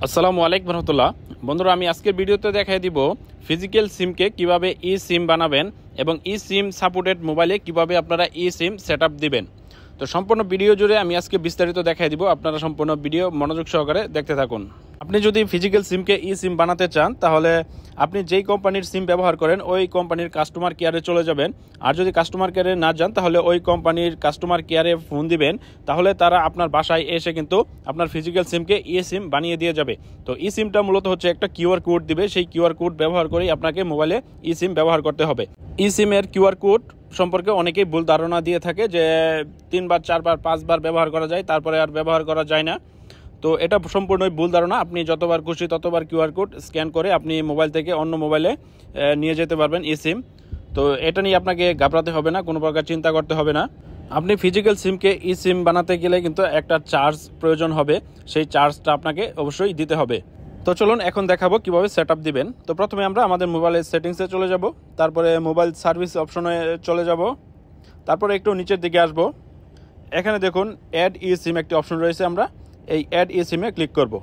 আসসালামু আলাইকুম রহমতুল্লাহ। বন্ধুরা, আমি আজকের ভিডিওতে দেখাই দিব ফিজিক্যাল সিমকে কিভাবে ই সিম বানাবেন এবং ই সিম সাপোর্টেড মোবাইলে কিভাবে আপনারা ই সিম সেটআপ দিবেন। তো সম্পূর্ণ ভিডিও জুড়ে আমি আজকে বিস্তারিত দেখাই দিব, আপনারা সম্পূর্ণ ভিডিও মনোযোগ সহকারে দেখতে থাকুন। আপনি যদি ফিজিক্যাল সিমকে ই সিম বানাতে চান তাহলে আপনি যেই কোম্পানির সিম ব্যবহার করেন ওই কোম্পানির কাস্টমার কেয়ারে চলে যাবেন। আর যদি কাস্টমার কেয়ারে না যান তাহলে ওই কোম্পানির কাস্টমার কেয়ারে ফোন দিবেন, তাহলে তারা আপনার বাসায় এসে কিন্তু আপনার ফিজিক্যাল সিমকে ই সিম বানিয়ে দিয়ে যাবে। তো ই সিমটা মূলত হচ্ছে একটা কিউআর কোড দিবে, সেই কিউআর কোড ব্যবহার করেই আপনাকে মোবাইলে ই সিম ব্যবহার করতে হবে। ই সিমের কিউআর কোড সম্পর্কে অনেকেই ভুল ধারণা দিয়ে থাকে যে 3বার 4বার 5বার ব্যবহার করা যায়, তারপরে আর ব্যবহার করা যায় না। তো এটা সম্পূর্ণই ভুল ধারণা। আপনি যতবার খুশি ততবার কিউআর কোড স্ক্যান করে আপনি মোবাইল থেকে অন্য মোবাইলে নিয়ে যেতে পারবেন ই সিম। তো এটা নিয়ে আপনাকে ঘাবড়াতে হবে না, কোনো প্রকার চিন্তা করতে হবে না। আপনি ফিজিক্যাল সিমকে ই সিম বানাতে গেলে কিন্তু একটা চার্জ প্রয়োজন হবে, সেই চার্জটা আপনাকে অবশ্যই দিতে হবে। তো চলুন এখন দেখাবো কিভাবে সেটআপ দিবেন। তো প্রথমে আমরা আমাদের মোবাইলের সেটিংসে চলে যাব, তারপরে মোবাইল সার্ভিস অপশনে চলে যাব, তারপরে একটু নিচের দিকে আসব। এখানে দেখুন অ্যাড ই সিম একটি অপশন রয়েছে, আমরা এই অ্যাড ই সিমে ক্লিক করব।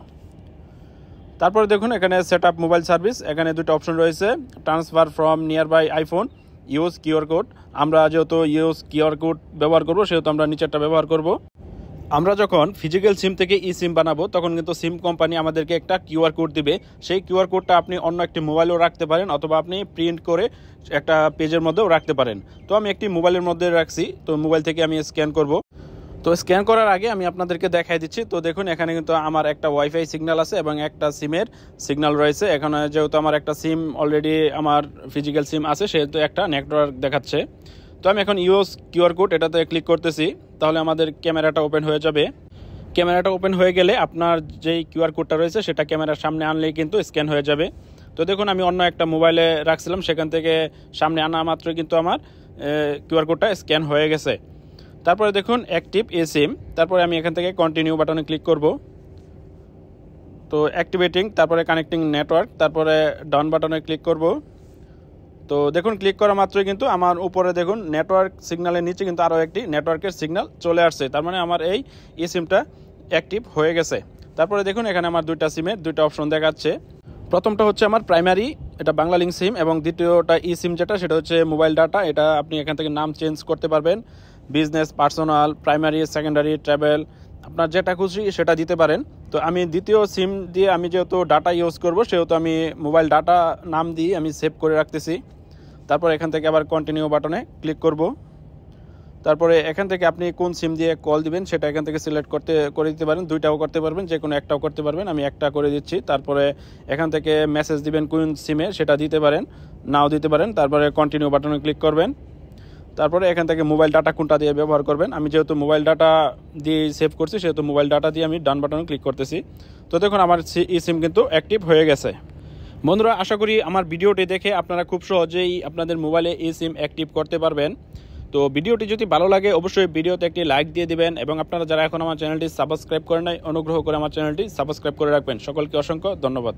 তারপরে দেখুন এখানে সেটআপ মোবাইল সার্ভিস, এখানে দুটো অপশন রয়েছে, transfer from nearby iPhone, use QR code. আমরা যেহেতু ইউজ কিউআর কোড ব্যবহার করব সেহেতু আমরা নিচেরটা ব্যবহার করব। আমরা যখন ফিজিক্যাল সিম থেকে ই সিম বানাবো তখন কিন্তু সিম কোম্পানি আমাদেরকে একটা কিউআর কোড দিবে, সেই কিউআর কোডটা আপনি অন্য একটি মোবাইলেও রাখতে পারেন অথবা আপনি প্রিন্ট করে একটা পেজের মধ্যেও রাখতে পারেন। তো আমি একটি মোবাইলের মধ্যে রাখছি, তো মোবাইল থেকে আমি স্ক্যান করব। তো স্ক্যান করার আগে আমি আপনাদেরকে দেখাই দিচ্ছি। তো দেখুন এখানে কিন্তু আমার একটা ওয়াইফাই সিগন্যাল আছে এবং একটা সিমের সিগন্যাল রয়েছে। এখানে যেহেতু আমার একটা সিম অলরেডি আমার ফিজিক্যাল সিম আছে সেহেতু একটা নেটওয়ার্ক দেখাচ্ছে। তো আমি এখন ইউজ কিউআর কোড এটাতে ক্লিক করতেছি, তাহলে আমাদের ক্যামেরাটা ওপেন হয়ে যাবে। ক্যামেরাটা ওপেন হয়ে গেলে আপনার যেই কিউআর কোডটা রয়েছে সেটা ক্যামেরার সামনে আনলেই কিন্তু স্ক্যান হয়ে যাবে। তো দেখুন আমি অন্য একটা মোবাইলে রাখছিলাম, সেখান থেকে সামনে আনা মাত্রই কিন্তু আমার কিউআর কোডটা স্ক্যান হয়ে গেছে। তারপরে দেখুন অ্যাক্টিভ ই সিম, তারপরে আমি এখান থেকে কন্টিনিউ বাটনে ক্লিক করব। তো অ্যাক্টিভেটিং, তারপরে কানেক্টিং নেটওয়ার্ক, তারপরে ডাউন বাটনে ক্লিক করব। তো দেখুন ক্লিক করা মাত্রই কিন্তু আমার উপরে দেখুন নেটওয়ার্ক সিগন্যালের নিচে কিন্তু আরও একটি নেটওয়ার্কের সিগন্যাল চলে আসছে, তার মানে আমার এই ই সিমটা অ্যাক্টিভ হয়ে গেছে। তারপরে দেখুন এখানে আমার দুইটা সিমের দুইটা অপশন দেখাচ্ছে। প্রথমটা হচ্ছে আমার প্রাইমারি, এটা বাংলা লিঙ্ক সিম, এবং দ্বিতীয়টা ই সিম যেটা সেটা হচ্ছে মোবাইল ডাটা। এটা আপনি এখান থেকে নাম চেঞ্জ করতে পারবেন, business, personal, primary, secondary, travel, আপনার যেটা খুশি সেটা দিতে পারেন। তো আমি দ্বিতীয় সিম দিয়ে আমি যেহেতু ডাটা ইউজ করব সেহেতু আমি মোবাইল ডাটা নাম দিয়ে আমি সেভ করে রাখতেছি। তারপর এখান থেকে আবার কন্টিনিউ বাটনে ক্লিক করব। তারপরে এখান থেকে আপনি কোন সিম দিয়ে কল দিবেন সেটা এখান থেকে সিলেক্ট করে দিতে পারেন, দুইটাও করতে পারবেন, যে কোনো একটাও করতে পারবেন। আমি একটা করে দিচ্ছি। তারপরে এখান থেকে মেসেজ দিবেন কোন সিমে সেটা দিতে পারেন, নাও দিতে পারেন। তারপরে কন্টিনিউ বাটনে ক্লিক করবেন। তারপরে এখান থেকে মোবাইল ডাটা কোনটা দিয়ে ব্যবহার করবেন, আমি যেহেতু মোবাইল ডাটা দিয়ে সেভ করছি সেহেতু মোবাইল ডাটা দিয়ে আমি ডান বাটনে ক্লিক করতেছি। তো দেখুন আমার ই সিম কিন্তু অ্যাক্টিভ হয়ে গেছে। বন্ধুরা, আশা করি আমার ভিডিওটি দেখে আপনারা খুব সহজেই আপনাদের মোবাইলে ই সিম অ্যাক্টিভ করতে পারবেন। তো ভিডিওটি যদি ভালো লাগে অবশ্যই ভিডিওতে একটি লাইক দিয়ে দিবেন, এবং আপনারা যারা এখন আমার চ্যানেলটি সাবস্ক্রাইব করেন নাই অনুগ্রহ করে আমার চ্যানেলটি সাবস্ক্রাইব করে রাখবেন। সকলকে অসংখ্য ধন্যবাদ।